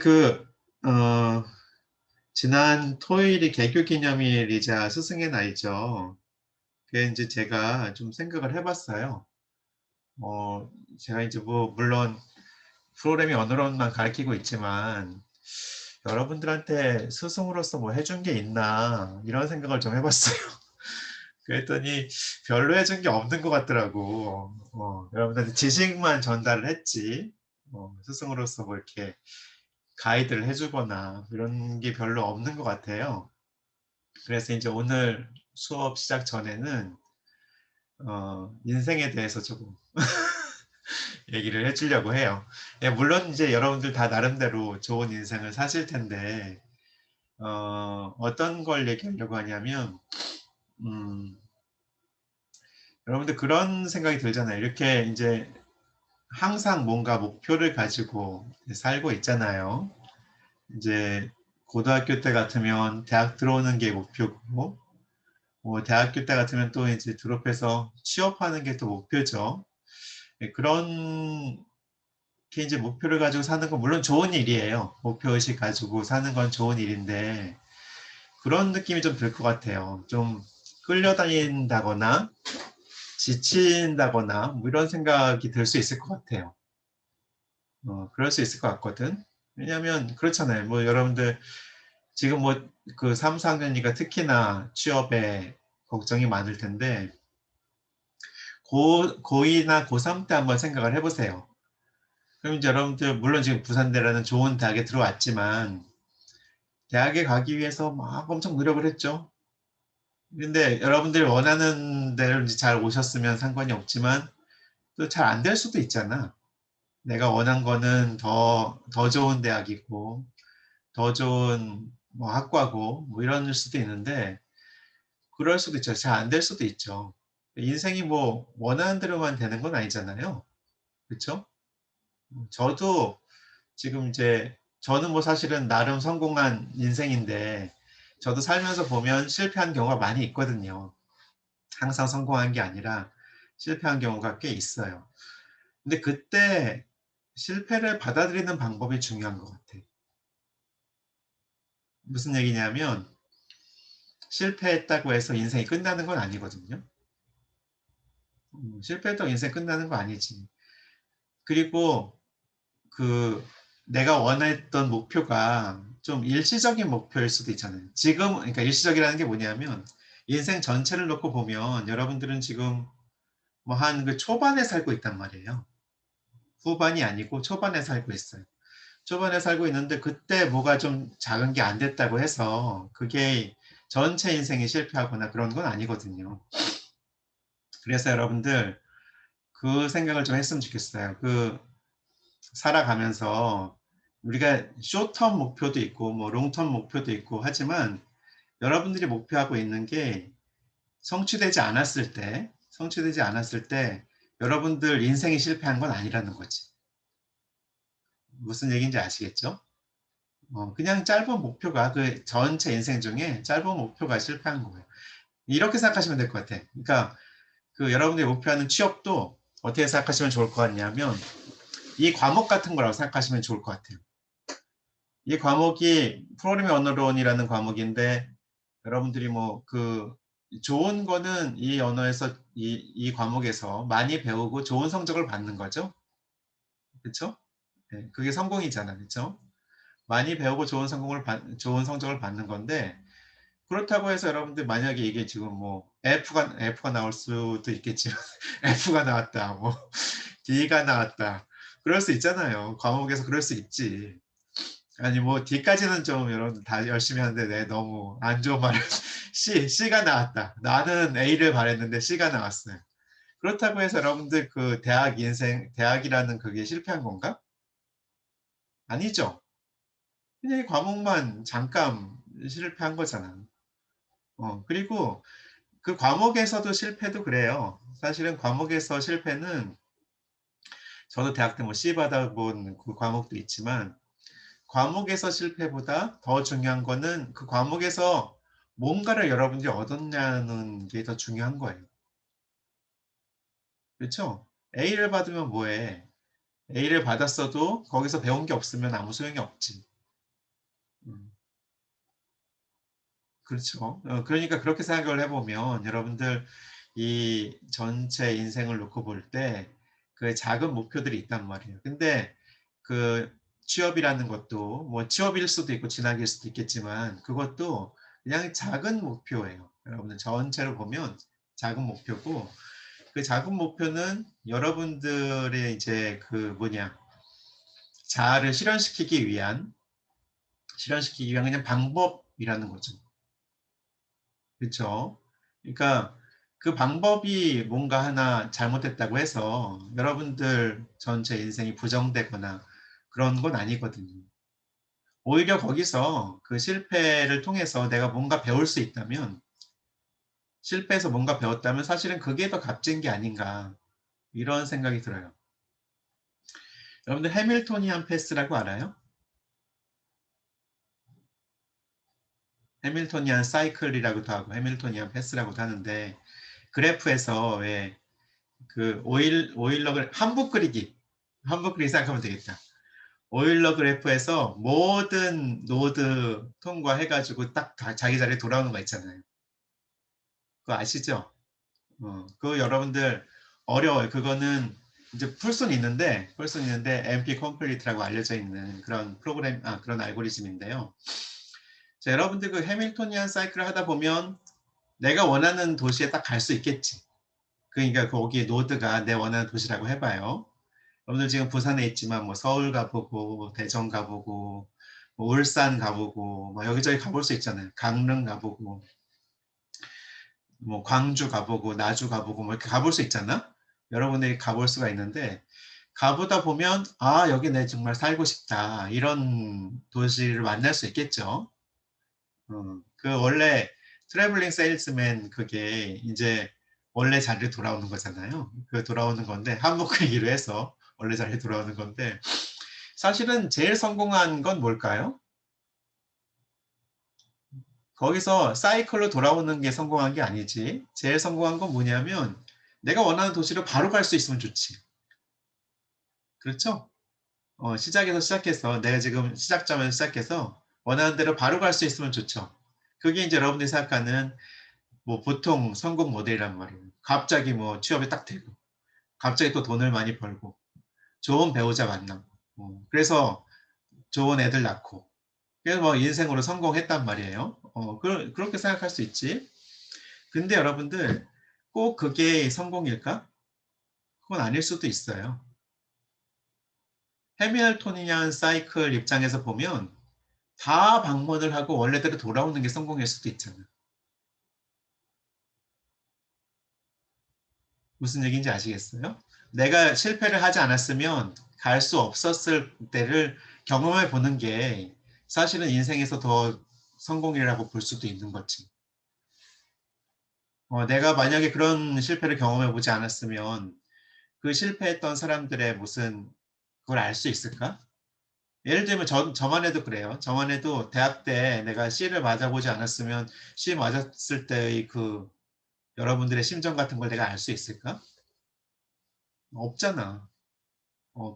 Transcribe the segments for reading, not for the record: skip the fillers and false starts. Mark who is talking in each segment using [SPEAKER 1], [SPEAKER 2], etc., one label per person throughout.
[SPEAKER 1] 그, 어, 지난 토요일이 개교 기념일이자 스승의 날이죠. 그래 이제 제가 좀 생각을 해봤어요. 어, 제가 이제 뭐, 물론 프로그램이 언어론만 가르치고 있지만, 여러분들한테 스승으로서 뭐 해준 게 있나, 이런 생각을 좀 해봤어요. 그랬더니 별로 해준 게 없는 것 같더라고. 여러분들한테 지식만 전달을 했지, 스승으로서 뭐 이렇게 가이드를 해주거나 이런 게 별로 없는 것 같아요. 그래서 이제 오늘 수업 시작 전에는 인생에 대해서 조금 얘기를 해주려고 해요. 예, 물론 이제 여러분들 다 나름대로 좋은 인생을 사실 텐데 어떤 걸 얘기하려고 하냐면 음, 여러분들 그런 생각이 들잖아요. 이렇게 이제 항상 뭔가 목표를 가지고 살고 있잖아요. 이제 고등학교 때 같으면 대학 들어오는 게 목표고, 뭐 대학교 때 같으면 또 이제 졸업해서 취업하는 게 또 목표죠. 예, 그런 게 이제 목표를 가지고 사는 건 물론 좋은 일이에요. 목표의식 가지고 사는 건 좋은 일인데, 그런 느낌이 좀 들 것 같아요. 좀 끌려다닌다거나, 지친다거나, 뭐 이런 생각이 들 수 있을 것 같아요. 그럴 수 있을 것 같거든. 왜냐하면 그렇잖아요. 뭐 여러분들 지금 뭐 그 3, 4학년이니까 특히나 취업에 걱정이 많을 텐데, 고2나 고3 때 한번 생각을 해보세요. 그럼 이제 여러분들, 물론 지금 부산대라는 좋은 대학에 들어왔지만, 대학에 가기 위해서 막 엄청 노력을 했죠. 근데 여러분들이 원하는 데를 이제 잘 오셨으면 상관이 없지만, 또 잘 안 될 수도 있잖아. 내가 원한 거는 더 좋은 대학이고, 더 좋은 뭐 학과고, 뭐 이럴 수도 있는데, 그럴 수도 있죠. 잘 안 될 수도 있죠. 인생이 뭐 원하는 대로만 되는 건 아니잖아요. 그렇죠? 저도 지금 이제 저는 뭐 사실은 나름 성공한 인생인데 저도 살면서 보면 실패한 경우가 많이 있거든요. 항상 성공한 게 아니라 실패한 경우가 꽤 있어요. 근데 그때 실패를 받아들이는 방법이 중요한 것 같아. 무슨 얘기냐면 실패했다고 해서 인생이 끝나는 건 아니거든요. 실패했다고 인생 끝나는 거 아니지. 그리고 그 내가 원했던 목표가 좀 일시적인 목표일 수도 있잖아요. 지금, 그러니까 일시적이라는 게 뭐냐면 인생 전체를 놓고 보면 여러분들은 지금 뭐 한 그 초반에 살고 있단 말이에요. 후반이 아니고 초반에 살고 있어요. 초반에 살고 있는데 그때 뭐가 좀 작은 게 안 됐다고 해서 그게 전체 인생이 실패하거나 그런 건 아니거든요. 그래서 여러분들 그 생각을 좀 했으면 좋겠어요. 그 살아가면서 우리가 쇼텀 목표도 있고 뭐 롱텀 목표도 있고 하지만 여러분들이 목표하고 있는 게 성취되지 않았을 때 여러분들 인생이 실패한 건 아니라는 거지. 무슨 얘기인지 아시겠죠? 그냥 짧은 목표가 그 전체 인생 중에 짧은 목표가 실패한 거예요. 이렇게 생각하시면 될 것 같아. 그러니까 그 여러분들이 목표하는 취업도 어떻게 생각하시면 좋을 것 같냐면 이 과목 같은 거라고 생각하시면 좋을 것 같아요. 이 과목이 프로그래밍 언어론이라는 과목인데 여러분들이 뭐 그 좋은 거는 이 언어에서 이 과목에서 많이 배우고 좋은 성적을 받는 거죠. 그렇죠? 네, 그게 성공이잖아. 그렇죠? 많이 배우고 좋은 성적을 받는 건데 그렇다고 해서 여러분들 만약에 이게 지금 뭐 F가 나올 수도 있겠지만 F가 나왔다. 뭐 D가 나왔다. 그럴 수 있잖아요. 과목에서 그럴 수 있지. 아니 뭐 D까지는 좀 여러분 다 열심히 하는데 너무 안 좋은 말을 C가 나왔다. 나는 A를 바랬는데 C가 나왔어요. 그렇다고 해서 여러분들 그 대학이라는 그게 실패한 건가? 아니죠. 그냥 이 과목만 잠깐 실패한 거잖아. 그리고 그 과목에서도 실패도 그래요. 사실은 과목에서 실패는 저도 대학 때 뭐 C 받아본 그 과목도 있지만 과목에서 실패보다 더 중요한 거는 그 과목에서 뭔가를 여러분들이 얻었냐는 게 더 중요한 거예요. 그렇죠? A를 받으면 뭐해? A를 받았어도 거기서 배운 게 없으면 아무 소용이 없지. 음. 그렇죠. 그러니까 그렇게 생각을 해 보면 여러분들 이 전체 인생을 놓고 볼 때 그 작은 목표들이 있단 말이에요. 근데 그 취업이라는 것도 뭐 취업일 수도 있고 진학일 수도 있겠지만 그것도 그냥 작은 목표예요. 여러분들 전체를 보면 작은 목표고 그 작은 목표는 여러분들의 이제 그 뭐냐 자아를 실현시키기 위한 그냥 방법이라는 거죠. 그쵸. 그러니까 그 방법이 뭔가 하나 잘못됐다고 해서 여러분들 전체 인생이 부정되거나 그런 건 아니거든요. 오히려 거기서 그 실패를 통해서 내가 뭔가 배울 수 있다면 실패해서 뭔가 배웠다면 사실은 그게 더 값진 게 아닌가 이런 생각이 들어요. 여러분들 해밀토니안 패스라고 알아요? 해밀토니안 사이클이라고도 하고 해밀토니안 패스라고도 하는데 그래프에서 왜 그 오일러 한북 그리기 생각하면 되겠다. 오일러 그래프에서 모든 노드 통과해 가지고 딱 다 자기 자리에 돌아오는 거 있잖아요. 그거 아시죠? 그거 여러분들 어려워요. 그거는 이제 풀 수는 있는데 NP 컴플리트라고 알려져 있는 그런 그런 알고리즘인데요. 자, 여러분들 그 해밀토니안 사이클을 하다 보면 내가 원하는 도시에 딱 갈 수 있겠지. 그러니까 거기에 노드가 내 원하는 도시라고 해 봐요. 여러분들 지금 부산에 있지만 뭐 서울 가보고 뭐 대전 가보고 뭐 울산 가보고 뭐 여기저기 가볼 수 있잖아요. 강릉 가보고 뭐 광주 가보고 나주 가보고 뭐 이렇게 가볼 수 있잖아. 여러분들이 가볼 수가 있는데 가보다 보면 '아 여기 내 정말 살고 싶다.' 이런 도시를 만날 수 있겠죠. 그 원래 트래블링 세일즈맨 그게 인제 원래 자리로 돌아오는 거잖아요. 그 돌아오는 건데 한국 얘기로 해서 원래 자리로 돌아오는 건데 사실은 제일 성공한 건 뭘까요? 거기서 사이클로 돌아오는 게 성공한 게 아니지. 제일 성공한 건 뭐냐면 내가 원하는 도시로 바로 갈 수 있으면 좋지. 그렇죠? 시작에서 시작해서 내가 지금 시작점에서 시작해서 원하는 대로 바로 갈 수 있으면 좋죠. 그게 인제 여러분들이 생각하는 뭐 보통 성공 모델이란 말이에요. 갑자기 뭐 취업이 딱 되고 갑자기 또 돈을 많이 벌고 좋은 배우자 만나고 그래서 좋은 애들 낳고 그래서 뭐 인생으로 성공했단 말이에요. 그렇게 생각할 수 있지. 근데 여러분들 꼭 그게 성공일까? 그건 아닐 수도 있어요. 해밀토니안 사이클 입장에서 보면 다 방문을 하고 원래대로 돌아오는 게 성공일 수도 있잖아. 무슨 얘기인지 아시겠어요? 내가 실패를 하지 않았으면 갈 수 없었을 때를 경험해 보는 게 사실은 인생에서 더 성공이라고 볼 수도 있는 거지. 내가 만약에 그런 실패를 경험해 보지 않았으면 그 실패했던 사람들의 무슨 그걸 알 수 있을까? 예를 들면 저만 해도 그래요. 저만 해도 대학 때 내가 C를 맞아보지 않았으면 C 맞았을 때의 그 여러분들의 심정 같은 걸 내가 알 수 있을까? 없잖아.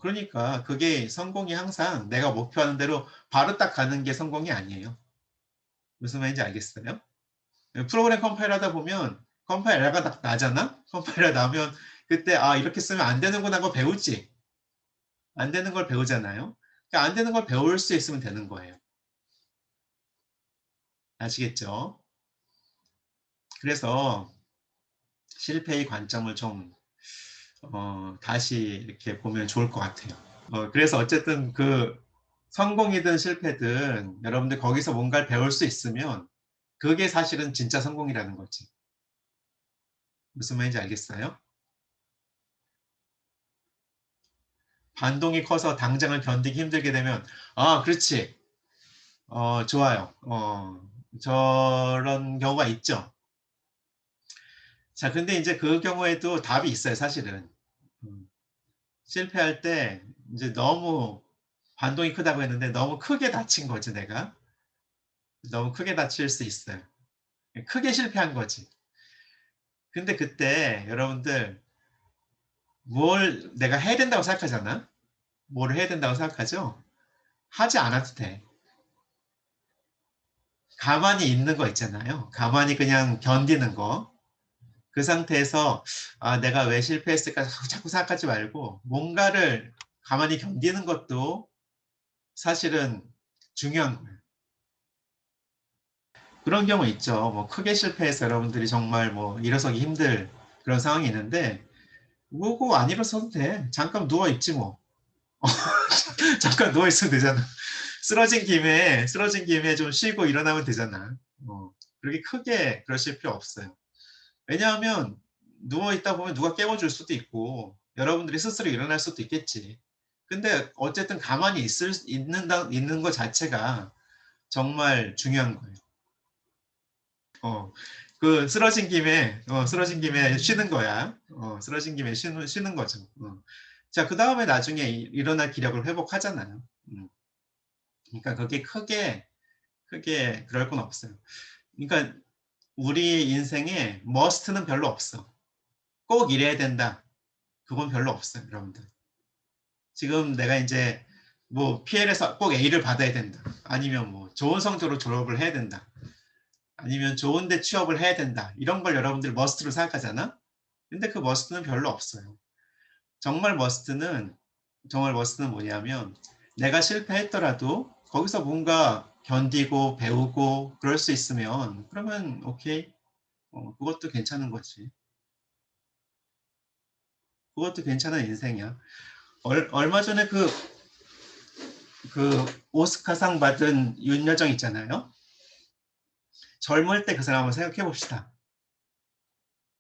[SPEAKER 1] 그러니까 그게 성공이 항상 내가 목표하는 대로 바로 딱 가는 게 성공이 아니에요. 무슨 말인지 알겠어요? 프로그램 컴파일 하다 보면 컴파일 에러가 딱 나잖아? 컴파일러 나면 그때 '아 이렇게 쓰면 안 되는구나.' 고 배우지. 안 되는 걸 배우잖아요. 그러니까 안 되는 걸 배울 수 있으면 되는 거예요. 아시겠죠? 그래서 실패의 관점을 좀 다시 이렇게 보면 좋을 것 같아요. 그래서 어쨌든 그 성공이든 실패든 여러분들 거기서 뭔가를 배울 수 있으면 그게 사실은 진짜 성공이라는 거지. 무슨 말인지 알겠어요? 반동이 커서 당장은 견디기 힘들게 되면 아 그렇지. 좋아요. 저런 경우가 있죠. 자 근데 인제 그 경우에도 답이 있어요 사실은. 음. 실패할 때 인제 너무 반동이 크다고 했는데 너무 크게 다친 거지 내가. 너무 크게 다칠 수 있어요. 크게 실패한 거지. 근데 그때 여러분들 뭘 내가 해야 된다고 생각하잖아. 뭐를 해야 된다고 생각하죠? 하지 않아도 돼. 가만히 있는 거 있잖아요. 가만히 그냥 견디는 거. 그 상태에서 '아 내가 왜 실패했을까.' 자꾸 생각하지 말고 뭔가를 가만히 견디는 것도 사실은 중요한 거예요. 그런 경우 있죠. 뭐 크게 실패해서 여러분들이 정말 뭐 일어서기 힘들 그런 상황이 있는데 그거 안 일어서도 돼. 잠깐 누워 있지 뭐. 잠깐 누워 있으면 되잖아. 쓰러진 김에 좀 쉬고 일어나면 되잖아. 그렇게 크게 그러실 필요 없어요. 왜냐하면 누워 있다 보면 누가 깨워 줄 수도 있고 여러분들이 스스로 일어날 수도 있겠지. 근데 어쨌든 가만히 있는 것 자체가 정말 중요한 거예요. 쓰러진 김에 쉬는 거야. 쓰러진 김에 쉬는 거죠. 자, 그다음에 나중에 일어날 기력을 회복하잖아요. 그러니까 그게 크게 그럴 건 없어요. 그러니까 우리 인생에 머스트는 별로 없어. 꼭 이래야 된다. 그건 별로 없어요, 여러분들. 지금 내가 인제 뭐 PL에서 꼭 A를 받아야 된다. 아니면 뭐 좋은 성적으로 졸업을 해야 된다. 아니면 좋은 데 취업을 해야 된다. 이런 걸 여러분들 머스트로 생각하잖아? 근데 그 머스트는 별로 없어요. 정말 머스트는 뭐냐면 내가 실패했더라도 거기서 뭔가 견디고 배우고 그럴 수 있으면 그러면 오케이. 그것도 괜찮은 거지. 그것도 괜찮은 인생이야. 얼마 전에 그 오스카상 받은 윤여정 있잖아요. 젊을 때 그 사람 한번 생각해 봅시다.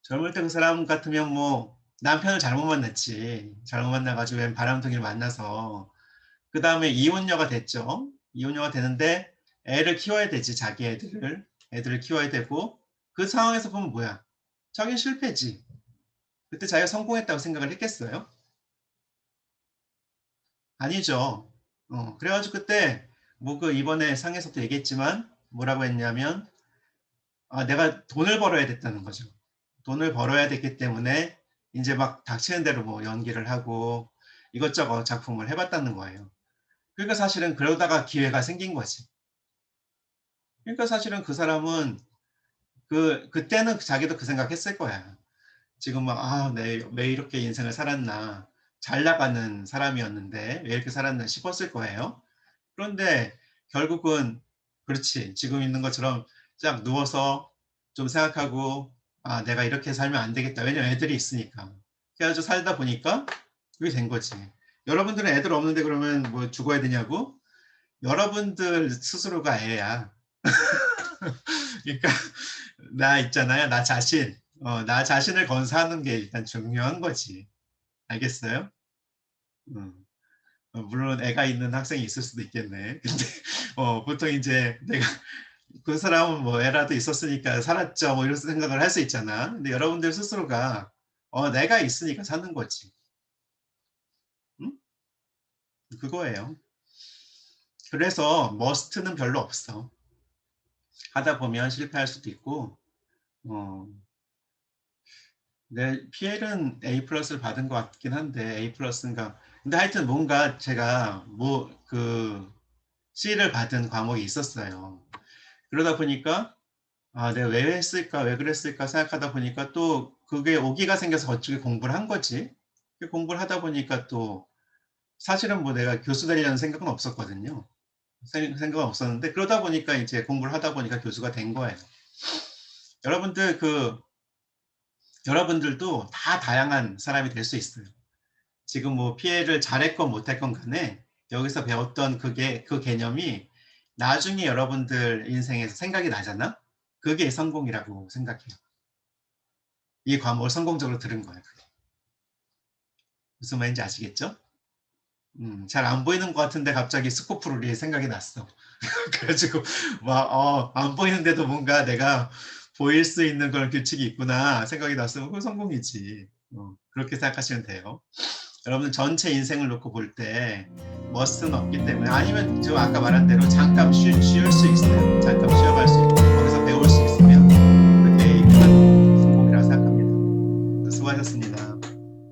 [SPEAKER 1] 젊을 때 그 사람 같으면 뭐 남편을 잘못 만났지. 잘못 만나 가지고 웬 바람둥이를 만나서 그다음에 이혼녀가 됐죠. 이혼녀가 되는데 애를 키워야 되지, 자기 애들을. 애들을 키워야 되고 그 상황에서 보면 뭐야? 자기는 실패지. 그때 자기가 성공했다고 생각을 했겠어요? 아니죠. 그래 가지고 그때 뭐 그 이번에 상에서도 얘기했지만 뭐라고 했냐면 내가 돈을 벌어야 됐다는 거죠. 돈을 벌어야 됐기 때문에 인제 막 닥치는 대로 뭐 연기를 하고 이것저것 작품을 해 봤다는 거예요. 그러니까 사실은 그러다가 기회가 생긴 거지. 그러니까 사실은 그 사람은 그때는 자기도 그 생각했을 거야. 지금 막 '아 내 왜 이렇게 인생을 살았나. 잘 나가는 사람이었는데 왜 이렇게 살았나.' 싶었을 거예요. 그런데 결국은 그렇지. 지금 있는 것처럼 쫙 누워서 좀 생각하고 '아 내가 이렇게 살면 안 되겠다.' 왜냐면 애들이 있으니까. 그래 가지고 살다 보니까 그게 된 거지. 여러분들은 애들 없는데 그러면 뭐 죽어야 되냐고? 여러분들 스스로가 애야. 그러니까 나 있잖아요. 나 자신. 나 자신을 건사하는 게 일단 중요한 거지. 알겠어요? 음. 물론 애가 있는 학생이 있을 수도 있겠네. 근데 보통 인제 내가 '그 사람은 뭐 애라도 있었으니까 살았죠.' 뭐 이런 생각을 할 수 있잖아. 근데 여러분들 스스로가 내가 있으니까 사는 거지. 음? 그거예요. 그래서 머스트는 별로 없어. 하다 보면 실패할 수도 있고 어 네 PL은 A 플러스를 받은 것 같긴 한데 A 플러스인가 근데 하여튼 뭔가 제가 뭐 C를 받은 과목이 있었어요. 그러다 보니까 '아 내가 왜 했을까? 왜 그랬을까?' 생각하다 보니까 또 그게 오기가 생겨서 그쪽에 공부를 한 거지. 그 공부를 하다 보니까 또 사실은 뭐 내가 교수 되려는 생각은 없었거든요. 생각은 없었는데 그러다 보니까 이제 공부를 하다 보니까 교수가 된 거예요. 여러분들 여러분들도 다 다양한 사람이 될 수 있어요. 지금 뭐 피해를 잘했건 못했건 간에 여기서 배웠던 그 개념이 나중에 여러분들 인생에서 생각이 나잖아? 그게 성공이라고 생각해요. 이 과목을 성공적으로 들은 거야 그게. 무슨 말인지 아시겠죠? 잘 안 보이는 것 같은데 갑자기 스코프룰이 생각이 났어. 그래 가지고 막 안 보이는데도 뭔가 '내가 보일 수 있는 그런 규칙이 있구나.' 생각이 났으면 그건 성공이지. 그렇게 생각하시면 돼요. 여러분 전체 인생을 놓고 볼 때 머스트는 없기 때문에 아니면 저 아까 말한 대로 잠깐 쉴 수 있어요. 잠깐 쉬어갈 수 있고 거기서 배울 수 있으면 그게 큰 성공이라고 생각합니다. 수고하셨습니다.